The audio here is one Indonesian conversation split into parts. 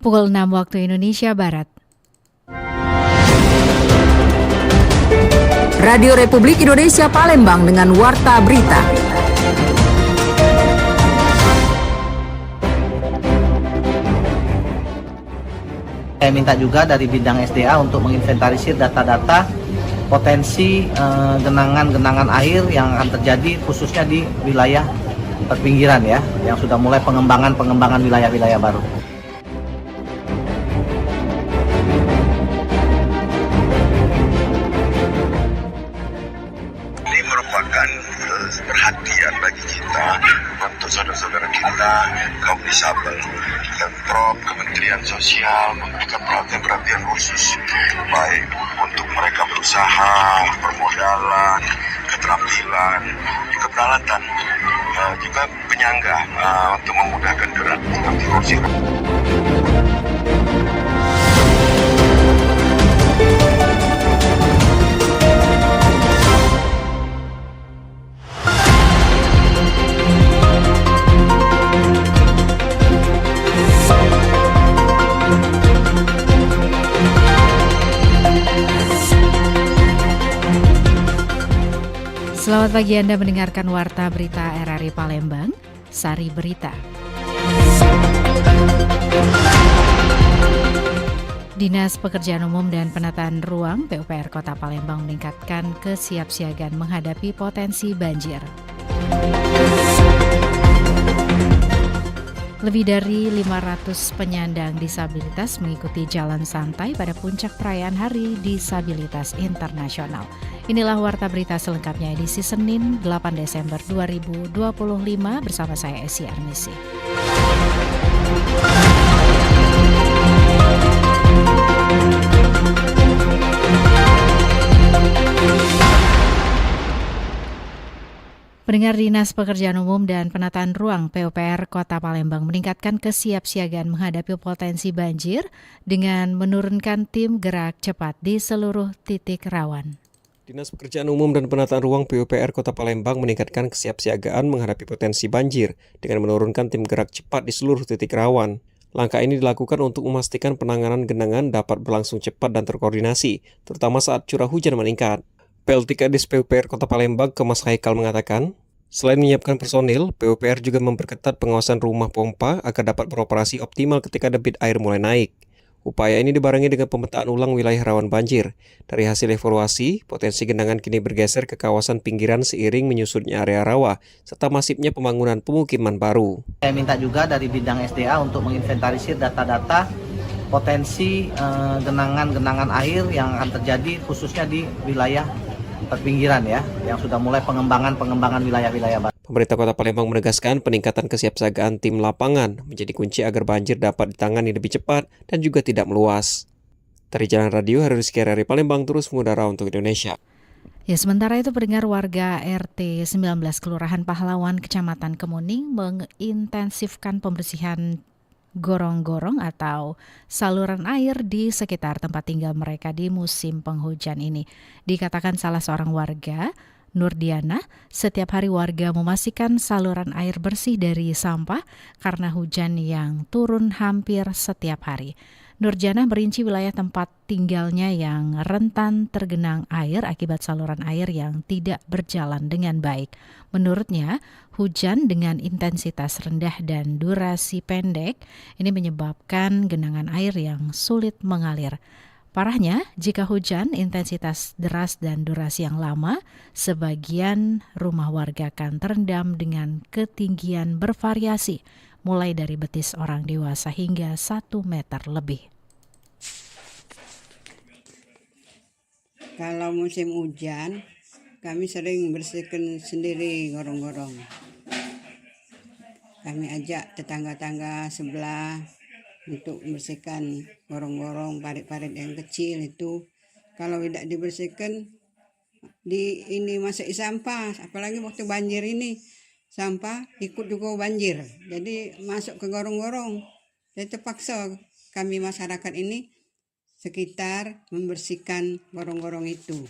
Pukul 6 waktu Indonesia Barat. Radio Republik Indonesia Palembang dengan Warta Berita. Saya minta juga dari bidang SDA untuk menginventarisir data-data potensi genangan-genangan air yang akan terjadi khususnya di wilayah perpinggiran ya, yang sudah mulai pengembangan wilayah-wilayah baru. Ini merupakan perhatian bagi kita untuk saudara-saudara kita kaum disabel. Pemprov, Kementerian Sosial memberikan perhatian khusus baik untuk mereka berusaha, permodalan, keterampilan, juga peralatan, juga penyangga untuk memudahkan gerak anti korupsi. Selamat pagi, Anda mendengarkan Warta Berita RRI Palembang, Sari Berita. Dinas Pekerjaan Umum dan Penataan Ruang PUPR Kota Palembang meningkatkan kesiapsiagaan menghadapi potensi banjir. Lebih dari 500 penyandang disabilitas mengikuti jalan santai pada puncak perayaan Hari Disabilitas Internasional. Inilah Warta Berita selengkapnya edisi Senin 8 Desember 2025 bersama saya Esi Armisi. Pendengar, Dinas Pekerjaan Umum dan Penataan Ruang PUPR Kota Palembang meningkatkan kesiapsiagaan menghadapi potensi banjir dengan menurunkan tim gerak cepat di seluruh titik rawan. Dinas Pekerjaan Umum dan Penataan Ruang PUPR Kota Palembang meningkatkan kesiapsiagaan menghadapi potensi banjir dengan menurunkan tim gerak cepat di seluruh titik rawan. Langkah ini dilakukan untuk memastikan penanganan genangan dapat berlangsung cepat dan terkoordinasi, terutama saat curah hujan meningkat. PLT Kadis PUPR Kota Palembang Kemas Haikal mengatakan, selain menyiapkan personil, PUPR juga memperketat pengawasan rumah pompa agar dapat beroperasi optimal ketika debit air mulai naik. Upaya ini dibarengi dengan pemetaan ulang wilayah rawan banjir. Dari hasil evaluasi, potensi genangan kini bergeser ke kawasan pinggiran seiring menyusutnya area rawa, serta masifnya pembangunan pemukiman baru. Saya minta juga dari bidang SDA untuk menginventarisir data-data potensi genangan-genangan air yang akan terjadi khususnya di wilayah perpinggiran ya, yang sudah mulai pengembangan wilayah-wilayah baru. Pemerintah Kota Palembang menegaskan peningkatan kesiapsiagaan tim lapangan menjadi kunci agar banjir dapat ditangani lebih cepat dan juga tidak meluas. Dari Jalan Radio, Hari Rizky RRI Palembang terus mengudara untuk Indonesia. Ya, sementara itu pendengar, warga RT 19 Kelurahan Pahlawan Kecamatan Kemuning mengintensifkan pembersihan gorong-gorong atau saluran air di sekitar tempat tinggal mereka di musim penghujan ini. Dikatakan salah seorang warga, Nurdiana, setiap hari warga memastikan saluran air bersih dari sampah karena hujan yang turun hampir setiap hari. Nurdiana merinci wilayah tempat tinggalnya yang rentan tergenang air akibat saluran air yang tidak berjalan dengan baik. Menurutnya, hujan dengan intensitas rendah dan durasi pendek ini menyebabkan genangan air yang sulit mengalir. Parahnya, jika hujan intensitas deras dan durasi yang lama, sebagian rumah warga akan terendam dengan ketinggian bervariasi, mulai dari betis orang dewasa hingga 1 meter lebih. Kalau musim hujan, kami sering bersihkan sendiri gorong-gorong. Kami ajak tetangga-tangga sebelah untuk membersihkan gorong-gorong, parit-parit yang kecil itu. Kalau tidak dibersihkan, ini masuk sampah, apalagi waktu banjir ini, sampah ikut juga banjir. Jadi masuk ke gorong-gorong. Jadi terpaksa kami masyarakat ini sekitar membersihkan gorong-gorong itu.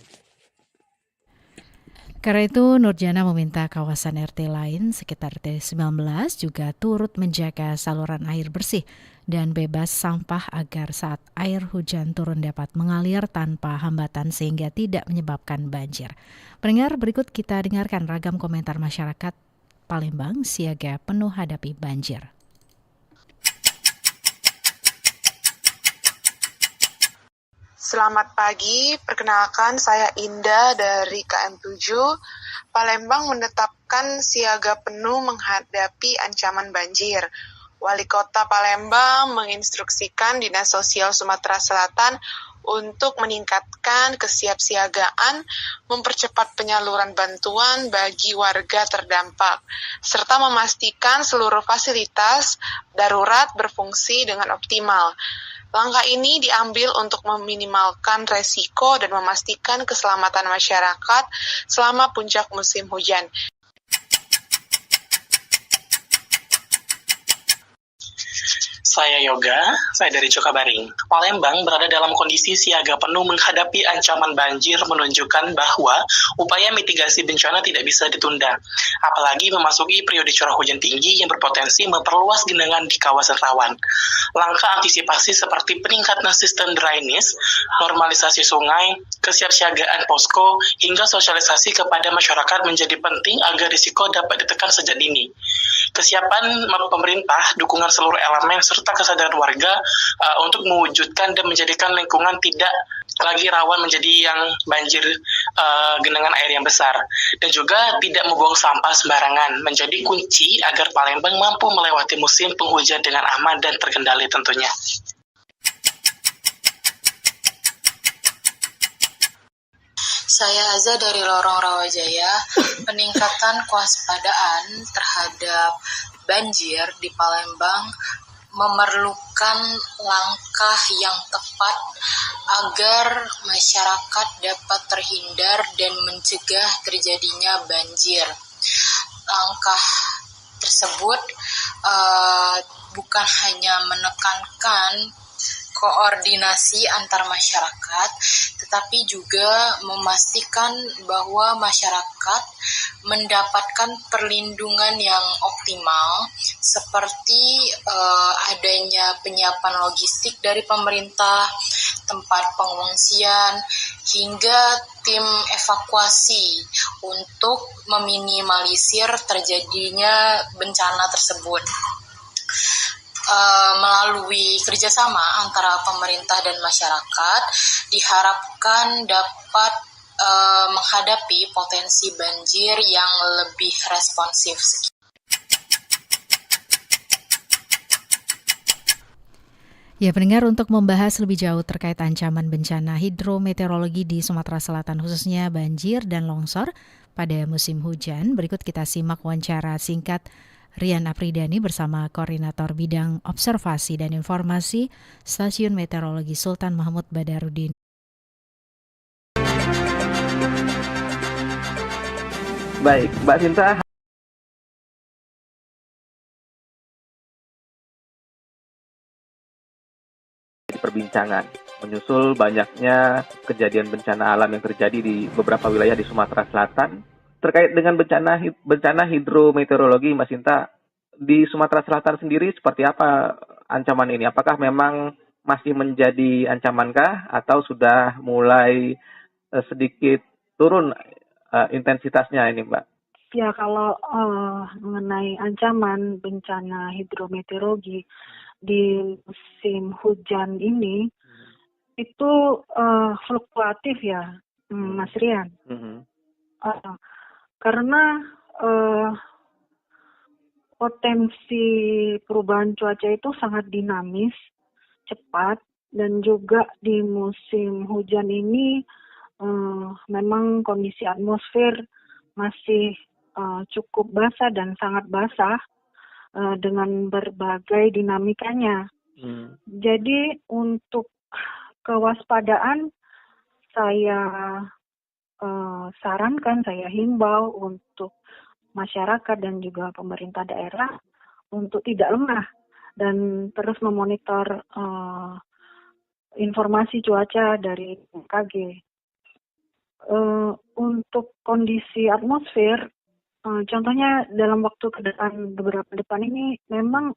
Karena itu Nurjana meminta kawasan RT lain sekitar RT 19 juga turut menjaga saluran air bersih dan bebas sampah agar saat air hujan turun dapat mengalir tanpa hambatan sehingga tidak menyebabkan banjir. Pendengar, berikut kita dengarkan ragam komentar masyarakat Palembang siaga penuh hadapi banjir. Selamat pagi, perkenalkan saya Indah dari KM7. Palembang menetapkan siaga penuh menghadapi ancaman banjir. Wali Kota Palembang menginstruksikan Dinas Sosial Sumatera Selatan untuk meningkatkan kesiapsiagaan, mempercepat penyaluran bantuan bagi warga terdampak, serta memastikan seluruh fasilitas darurat berfungsi dengan optimal. Langkah ini diambil untuk meminimalkan resiko dan memastikan keselamatan masyarakat selama puncak musim hujan. Saya Yoga, saya dari Cokabaring. Palembang berada dalam kondisi siaga penuh menghadapi ancaman banjir, menunjukkan bahwa upaya mitigasi bencana tidak bisa ditunda. Apalagi memasuki periode curah hujan tinggi yang berpotensi memperluas genangan di kawasan rawan. Langkah antisipasi seperti peningkatan sistem drainase, normalisasi sungai, kesiapsiagaan posko, hingga sosialisasi kepada masyarakat menjadi penting agar risiko dapat ditekan sejak dini. Kesiapan pemerintah, dukungan seluruh elemen, serta kesadaran warga untuk mewujudkan dan menjadikan lingkungan tidak lagi rawan menjadi yang banjir genangan air yang besar. Dan juga tidak membuang sampah sembarangan menjadi kunci agar Palembang mampu melewati musim penghujan dengan aman dan terkendali tentunya. Saya Aza dari Lorong Rawajaya. Peningkatan kewaspadaan terhadap banjir di Palembang memerlukan langkah yang tepat agar masyarakat dapat terhindar dan mencegah terjadinya banjir. Langkah tersebut bukan hanya menekankan koordinasi antar masyarakat, tetapi juga memastikan bahwa masyarakat mendapatkan perlindungan yang optimal, seperti adanya penyiapan logistik dari pemerintah, tempat pengungsian, hingga tim evakuasi untuk meminimalisir terjadinya bencana tersebut. Melalui kerjasama antara pemerintah dan masyarakat diharapkan dapat menghadapi potensi banjir yang lebih responsif. Ya, pendengar, untuk membahas lebih jauh terkait ancaman bencana hidrometeorologi di Sumatera Selatan khususnya banjir dan longsor pada musim hujan, berikut kita simak wawancara singkat Rian Apridani bersama Koordinator Bidang Observasi dan Informasi Stasiun Meteorologi Sultan Mahmud Badarudin. Baik, Mbak Sinta. Perbincangan menyusul banyaknya kejadian bencana alam yang terjadi di beberapa wilayah di Sumatera Selatan. Terkait dengan bencana hidrometeorologi, Mas Sinta, di Sumatera Selatan sendiri seperti apa ancaman ini? Apakah memang masih menjadi ancamankah atau sudah mulai sedikit turun intensitasnya ini, Mbak? Ya, kalau mengenai ancaman bencana hidrometeorologi di musim hujan ini, itu fluktuatif ya, Mas Rian. Karena potensi perubahan cuaca itu sangat dinamis, cepat, dan juga di musim hujan ini memang kondisi atmosfer masih cukup basah dan sangat basah dengan berbagai dinamikanya. Jadi untuk kewaspadaan saya sarankan, saya himbau untuk masyarakat dan juga pemerintah daerah untuk tidak lengah dan terus memonitor informasi cuaca dari BMKG. untuk kondisi atmosfer, contohnya dalam waktu ke depan, beberapa depan ini memang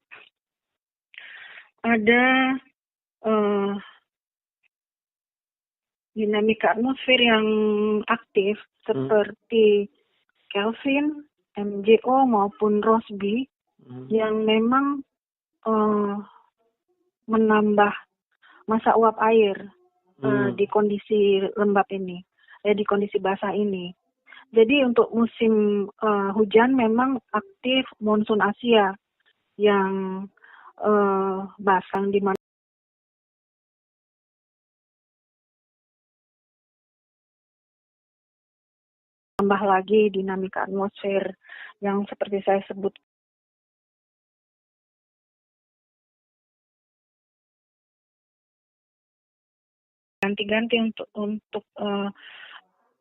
ada dinamika atmosfer yang aktif seperti Kelvin, MJO maupun Rossby yang memang menambah masa uap air di kondisi lembab ini, di kondisi basah ini. Jadi untuk musim hujan memang aktif monsun Asia yang basah, di mana tambah lagi dinamika atmosfer yang seperti saya sebut ganti-ganti untuk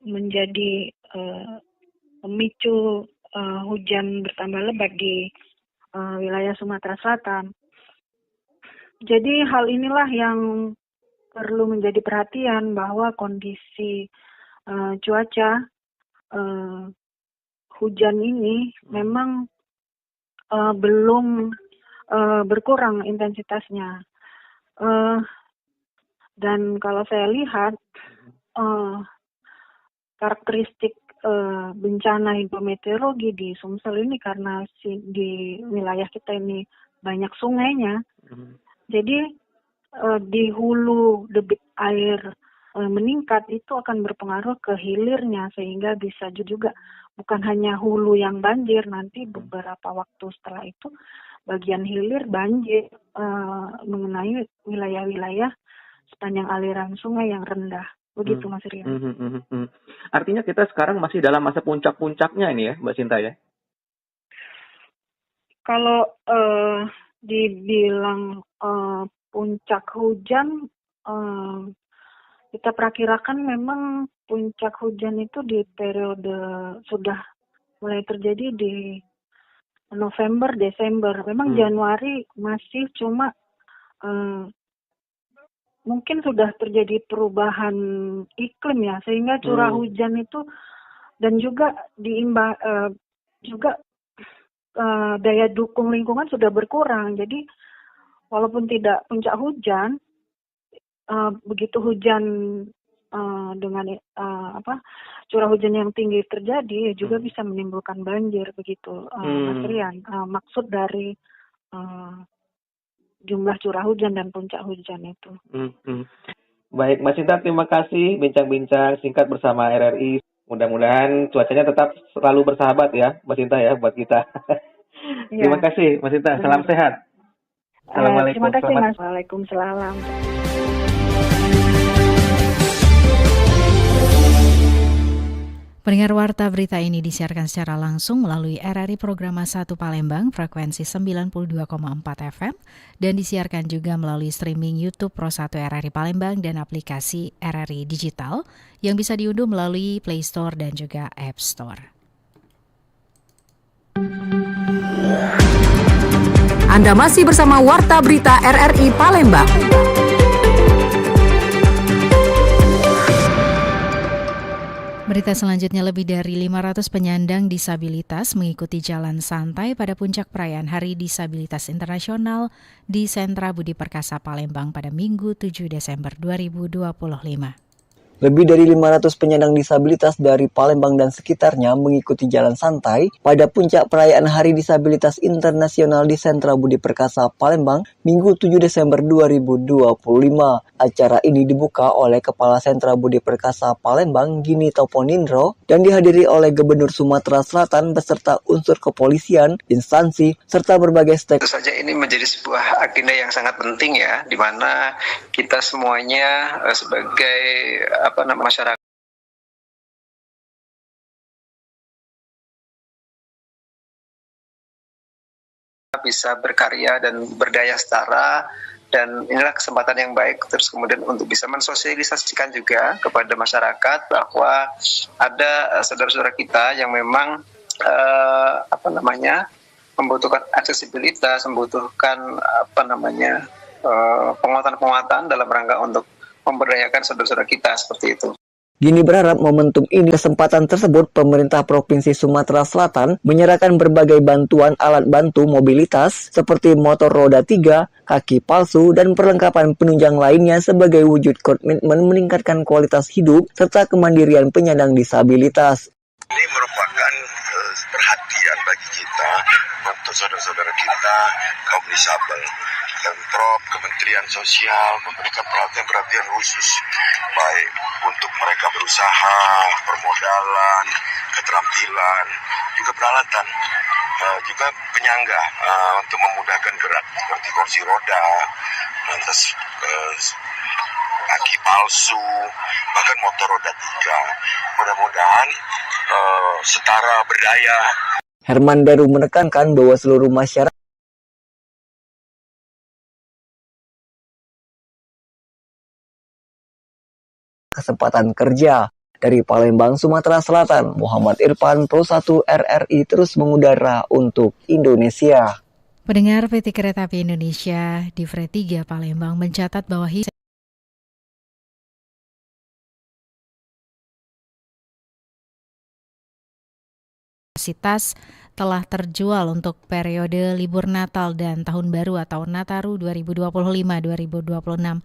menjadi pemicu hujan bertambah lebat di wilayah Sumatera Selatan. Jadi hal inilah yang perlu menjadi perhatian, bahwa kondisi cuaca hujan ini memang belum berkurang intensitasnya. Dan kalau saya lihat karakteristik bencana hidrometeorologi di Sumsel ini, karena di wilayah kita ini banyak sungainya, jadi di hulu debit air meningkat itu akan berpengaruh ke hilirnya, sehingga bisa juga bukan hanya hulu yang banjir, nanti beberapa waktu setelah itu bagian hilir banjir mengenai wilayah-wilayah sepanjang aliran sungai yang rendah. Begitu Mas Rian. Artinya kita sekarang masih dalam masa puncak-puncaknya ini ya, Mbak Sinta ya? Kalau dibilang puncak hujan, kita perkirakan memang puncak hujan itu di periode sudah mulai terjadi di November, Desember. Memang Januari masih cuma mungkin sudah terjadi perubahan iklim ya, sehingga curah hujan itu dan juga juga daya dukung lingkungan sudah berkurang. Jadi walaupun tidak puncak hujan, begitu hujan dengan curah hujan yang tinggi terjadi juga bisa menimbulkan banjir, begitu Mas Rian. Maksud dari jumlah curah hujan dan puncak hujan itu. Baik, Mbak Sinta, terima kasih bincang-bincang singkat bersama RRI. Mudah-mudahan cuacanya tetap selalu bersahabat ya, Mbak Sinta ya, buat kita. Ya. Terima kasih, Mbak Sinta. Salam sehat. Assalamualaikum. Terima kasih, Mas. Waalaikumsalam. Pendengar Warta Berita ini disiarkan secara langsung melalui RRI Programa 1 Palembang, frekuensi 92,4 FM, dan disiarkan juga melalui streaming YouTube Pro 1 RRI Palembang dan aplikasi RRI Digital yang bisa diunduh melalui Play Store dan juga App Store. Anda masih bersama Warta Berita RRI Palembang. Berita selanjutnya, lebih dari 500 penyandang disabilitas mengikuti jalan santai pada puncak perayaan Hari Disabilitas Internasional di Sentra Budi Perkasa Palembang pada Minggu 7 Desember 2025. Lebih dari 500 penyandang disabilitas dari Palembang dan sekitarnya mengikuti jalan santai pada puncak perayaan Hari Disabilitas Internasional di Sentra Budi Perkasa Palembang Minggu 7 Desember 2025. Acara ini dibuka oleh Kepala Sentra Budi Perkasa Palembang Gini Toponindro dan dihadiri oleh Gubernur Sumatera Selatan beserta unsur kepolisian, instansi, serta berbagai stakeholder. Tentu saja ini menjadi sebuah agenda yang sangat penting ya, di mana kita semuanya sebagai masyarakat bisa berkarya dan berdaya setara, dan inilah kesempatan yang baik terus kemudian untuk bisa mensosialisasikan juga kepada masyarakat bahwa ada saudara-saudara kita yang memang membutuhkan aksesibilitas, membutuhkan penguatan-penguatan dalam rangka untuk memberdayakan saudara-saudara kita seperti itu. Dini berharap momentum ini kesempatan tersebut pemerintah Provinsi Sumatera Selatan menyerahkan berbagai bantuan alat bantu mobilitas seperti motor roda 3, kaki palsu, dan perlengkapan penunjang lainnya sebagai wujud komitmen meningkatkan kualitas hidup serta kemandirian penyandang disabilitas. Ini merupakan perhatian bagi kita untuk saudara-saudara kita kaum disabel. Pemprov, Kementerian Sosial memberikan perhatian khusus baik untuk mereka berusaha, permodalan, keterampilan, juga peralatan, juga penyangga untuk memudahkan gerak seperti kursi roda, lantas kaki palsu, bahkan motor roda 3. Mudah-mudahan setara berdaya. Herman Daru menekankan bahwa seluruh masyarakat kesempatan kerja. Dari Palembang, Sumatera Selatan, Muhammad Irfan, Pro 1 RRI terus mengudara untuk Indonesia. Pendengar, PT Kereta Api Indonesia di Fre 3 Palembang mencatat bahwa kapasitas telah terjual untuk periode libur Natal dan Tahun Baru atau Nataru 2025-2026.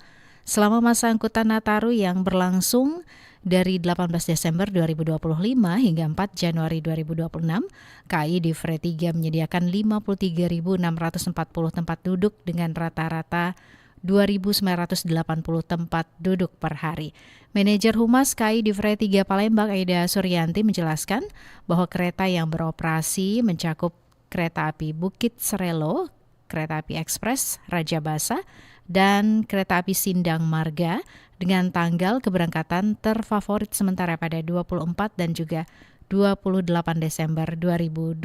Selama masa angkutan Nataru yang berlangsung dari 18 Desember 2025 hingga 4 Januari 2026, KAI di Fre 3 menyediakan 53.640 tempat duduk dengan rata-rata 2.980 tempat duduk per hari. Manajer Humas KAI di Fre 3 Palembang, Aida Suryanti, menjelaskan bahwa kereta yang beroperasi mencakup kereta api Bukit Serelo, kereta api ekspres Raja Basa, dan kereta api Sindang Marga dengan tanggal keberangkatan terfavorit sementara pada 24 dan juga 28 Desember 2025.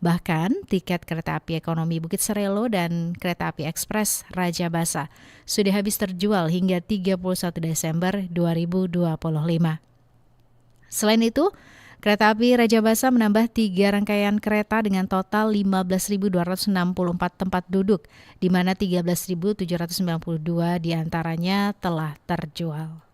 Bahkan tiket kereta api ekonomi Bukit Serelo dan kereta api ekspres Raja Basa sudah habis terjual hingga 31 Desember 2025. Selain itu, kereta api Raja Basa menambah 3 rangkaian kereta dengan total 15.264 tempat duduk, di mana 13.792 diantaranya telah terjual.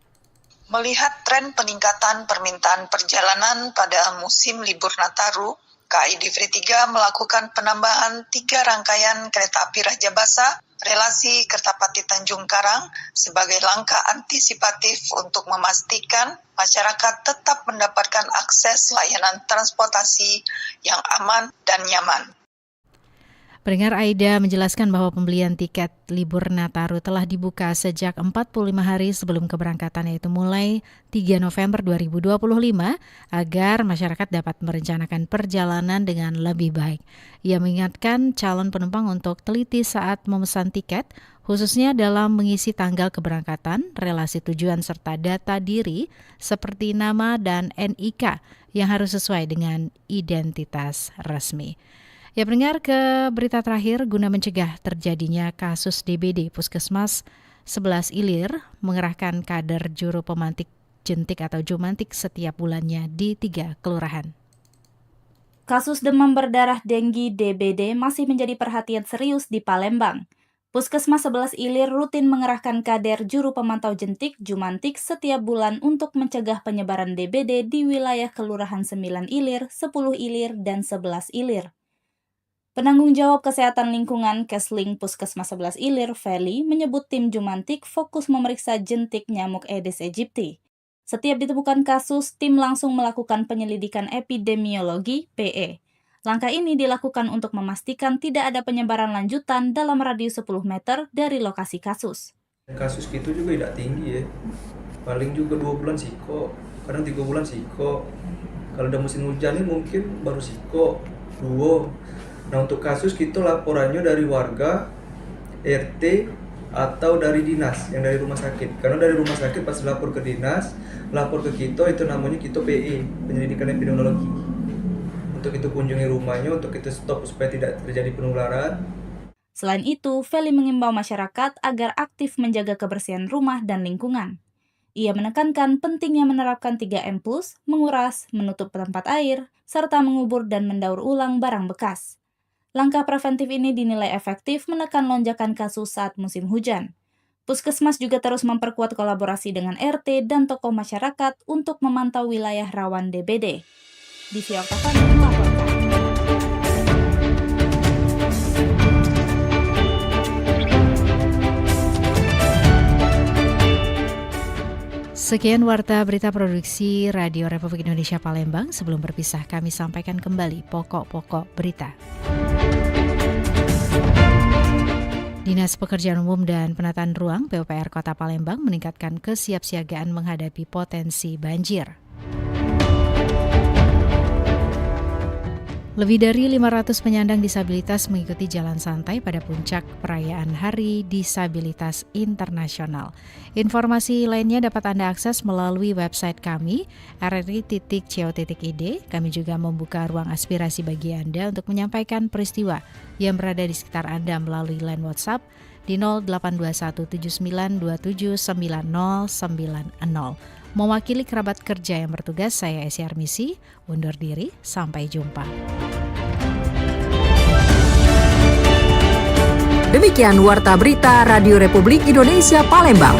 Melihat tren peningkatan permintaan perjalanan pada musim libur Nataru, KAI di Fre 3 melakukan penambahan 3 rangkaian kereta api Raja Basa relasi Kertapati Tanjung Karang sebagai langkah antisipatif untuk memastikan masyarakat tetap mendapatkan akses layanan transportasi yang aman dan nyaman. Pendengar, Aida menjelaskan bahwa pembelian tiket libur Nataru telah dibuka sejak 45 hari sebelum keberangkatan, yaitu mulai 3 November 2025 agar masyarakat dapat merencanakan perjalanan dengan lebih baik. Ia mengingatkan calon penumpang untuk teliti saat memesan tiket, khususnya dalam mengisi tanggal keberangkatan, relasi tujuan serta data diri seperti nama dan NIK yang harus sesuai dengan identitas resmi. Ya, pendengar, ke berita terakhir, guna mencegah terjadinya kasus DBD, Puskesmas 11 Ilir mengerahkan kader juru pemantik jentik atau jumantik setiap bulannya di 3 kelurahan. Kasus demam berdarah denggi DBD masih menjadi perhatian serius di Palembang. Puskesmas 11 Ilir rutin mengerahkan kader juru pemantau jentik jumantik setiap bulan untuk mencegah penyebaran DBD di wilayah Kelurahan 9 Ilir, 10 Ilir, dan 11 Ilir. Penanggung jawab kesehatan lingkungan Kesling Puskesmas 11 Ilir, Feli, menyebut tim jumantik fokus memeriksa jentik nyamuk Aedes aegypti. Setiap ditemukan kasus, tim langsung melakukan penyelidikan epidemiologi (PE). Langkah ini dilakukan untuk memastikan tidak ada penyebaran lanjutan dalam radius 10 meter dari lokasi kasus. Kasus itu juga tidak tinggi ya, paling juga 2 bulan siko, kadang 3 bulan siko. Kalau udah musim hujan ini mungkin baru siko, 2. Nah, untuk kasus kita laporannya dari warga, RT, atau dari dinas, yang dari rumah sakit. Karena dari rumah sakit pas lapor ke dinas, lapor ke kita, itu namanya kita PE, penyelidikan epidemiologi. Untuk itu kunjungi rumahnya, untuk itu stop supaya tidak terjadi penularan. Selain itu, Feli mengimbau masyarakat agar aktif menjaga kebersihan rumah dan lingkungan. Ia menekankan pentingnya menerapkan 3M+, menguras, menutup tempat air, serta mengubur dan mendaur ulang barang bekas. Langkah preventif ini dinilai efektif menekan lonjakan kasus saat musim hujan. Puskesmas juga terus memperkuat kolaborasi dengan RT dan tokoh masyarakat untuk memantau wilayah rawan DBD. Divya Oktavani melaporkan. Sekian Warta Berita Produksi Radio Republik Indonesia Palembang. Sebelum berpisah, kami sampaikan kembali pokok-pokok berita. Dinas Pekerjaan Umum dan Penataan Ruang PUPR Kota Palembang meningkatkan kesiapsiagaan menghadapi potensi banjir. Lebih dari 500 penyandang disabilitas mengikuti jalan santai pada puncak perayaan Hari Disabilitas Internasional. Informasi lainnya dapat Anda akses melalui website kami, rri.co.id. Kami juga membuka ruang aspirasi bagi Anda untuk menyampaikan peristiwa yang berada di sekitar Anda melalui line WhatsApp di 0821799090. Mewakili kerabat kerja yang bertugas, saya Esi Armisi, undur diri, sampai jumpa. Demikian Warta Berita Radio Republik Indonesia Palembang.